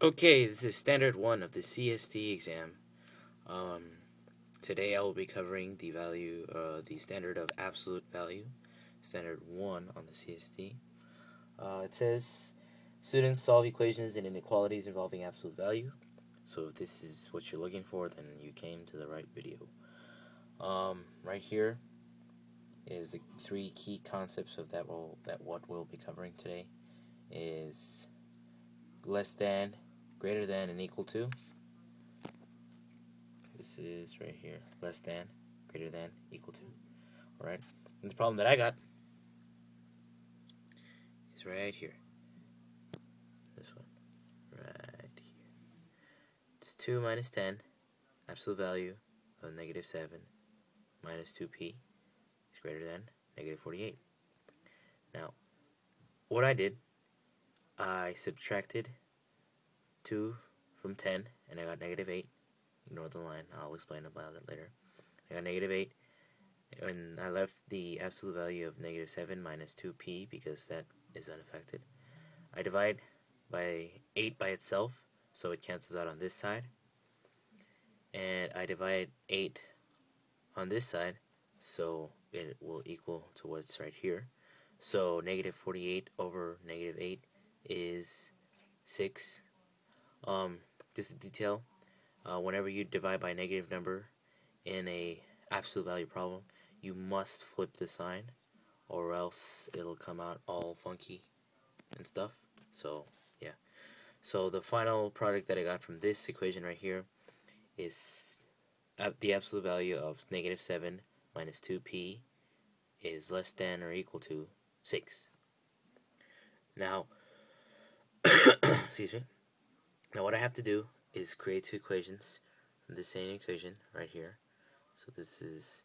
Okay, this is standard 1 of the CST exam. Um, Today I will be covering the standard of absolute value, standard 1 on the CST. It says, students solve equations and inequalities involving absolute value. So if this is what you're looking for, then you came to the right video. Right here is the three key concepts of what we'll be covering today is less than, greater than, and equal to. This is right here, less than, greater than, equal to. Alright, and the problem that I got is right here. This one, right here. It's 2 minus 10, absolute value of negative 7 minus 2p is greater than negative 48. Now, what I did, I subtracted 2 from 10, and I got negative 8. Ignore the line, I'll explain about it later. I got negative 8, and I left the absolute value of negative 7 minus 2p because that is unaffected. I divide by 8 by itself, so it cancels out on this side. And I divide 8 on this side, so it will equal to what's right here. So negative 48 over negative 8 is 6. Just a detail. Whenever you divide by a negative number in a absolute value problem, you must flip the sign, or else it'll come out all funky and stuff. So yeah. So the final product that I got from this equation right here is the absolute value of negative 7 minus 2p is less than or equal to 6. Now, excuse me. Now what I have to do is create two equations from the same equation right here. So this is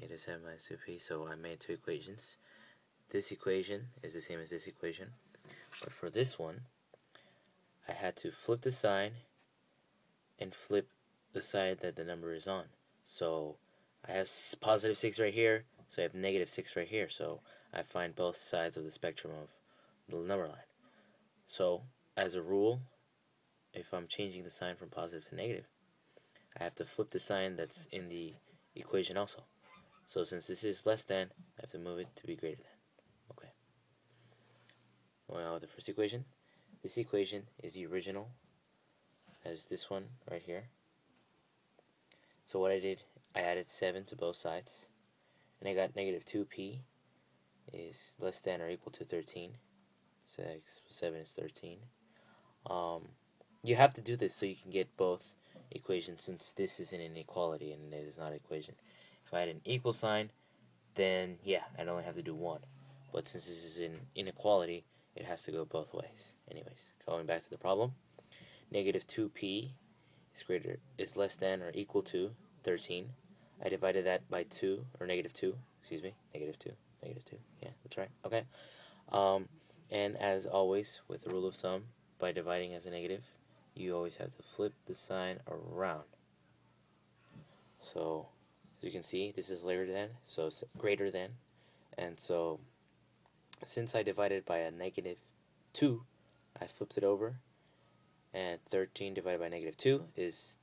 negative 7 minus 2p, so I made two equations. This equation is the same as this equation, but for this one, I had to flip the sign and flip the side that the number is on. So I have positive 6 right here, so I have negative 6 right here, so I find both sides of the spectrum of the number line. So, as a rule, if I'm changing the sign from positive to negative, I have to flip the sign that's in the equation also. So since this is less than, I have to move it to be greater than. Okay. Well, the first equation. This equation is the original as this one right here. So what I did, I added 7 to both sides, and I got negative 2p is less than or equal to 13. So 7 is 13. You have to do this so you can get both equations, since this is an inequality and it is not an equation. If I had an equal sign, then yeah, I'd only have to do one. But since this is an inequality, it has to go both ways. Anyways, going back to the problem, negative 2p is less than or equal to 13. I divided that by 2, or negative 2, excuse me, negative 2, yeah, that's right, okay. And as always, with the rule of thumb, by dividing as a negative, you always have to flip the sign around. So, as you can see, this is greater than, so it's greater than, and so, since I divided by a negative 2, I flipped it over, and 13 divided by negative 2 is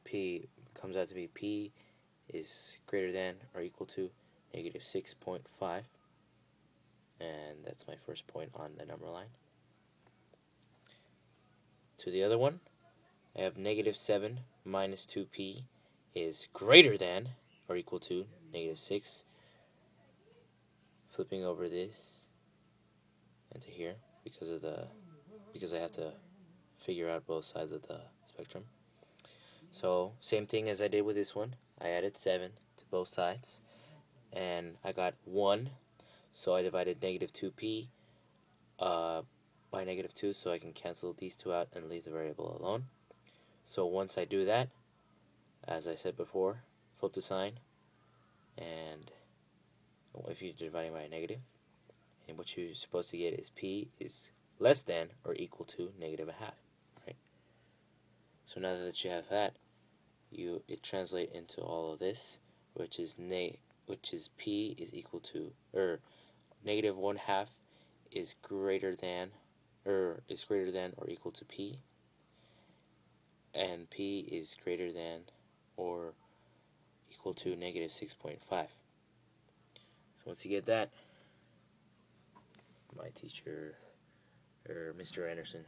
p, comes out to be p is greater than or equal to negative 6.5, and that's my first point on the number line. To the other one, I have negative 7 minus 2p is greater than or equal to negative 6. Flipping over this into here because I have to figure out both sides of the spectrum. So same thing as I did with this one. I added 7 to both sides, and I got 1. So I divided negative 2p by negative 2, so I can cancel these two out and leave the variable alone. So once I do that, as I said before, flip the sign, and if you're dividing by a negative, and what you're supposed to get is p is less than or equal to negative a half, right? So now that you have that, it translates into all of this, which is p is equal to, or negative 1/2 is greater than is greater than or equal to P, and P is greater than or equal to negative 6.5. So once you get that, my teacher, or Mr. Anderson,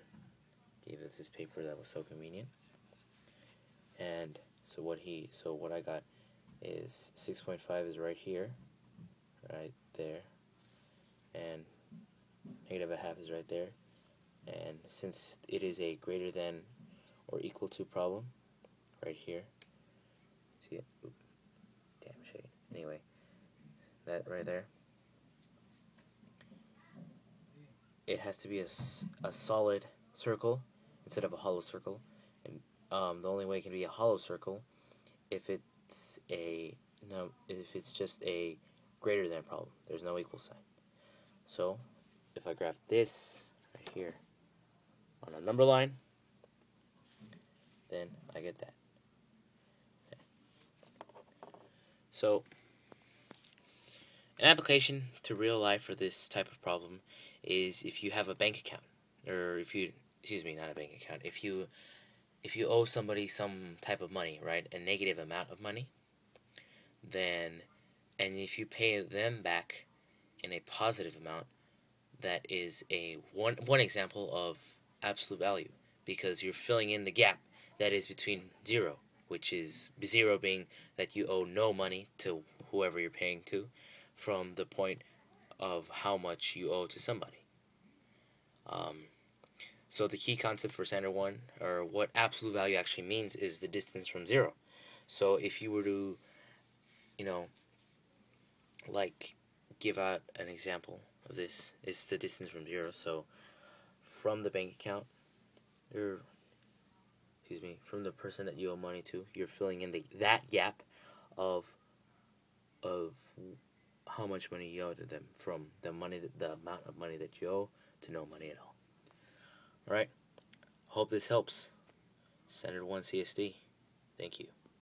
gave us this paper that was so convenient. And so what I got is 6.5 is right here, right there, and negative a half is right there. And since it is a greater than or equal to problem, right here, see it? Oop, damn shade. Anyway, that right there, it has to be a solid circle instead of a hollow circle. And the only way it can be a hollow circle if it's just a greater than problem. There's no equal sign. So if I graph this right here on a number line, then I get that. Okay. So an application to real life for this type of problem is if you have a bank account, or if you, not a bank account, if you owe somebody some type of money, right, a negative amount of money, then, and if you pay them back in a positive amount, that is a one example of absolute value, because you're filling in the gap that is between 0, which is 0 being that you owe no money to whoever you're paying to, from the point of how much you owe to somebody. So the key concept for standard 1, or what absolute value actually means, is the distance from 0. So if you were to, like, give out an example of this, is the distance from 0. So from the bank account, from the person that you owe money to, you're filling in that gap of how much money you owe to them, from the amount of money that you owe to no money at all. Alright, hope this helps. Standard 1 CSD. Thank you.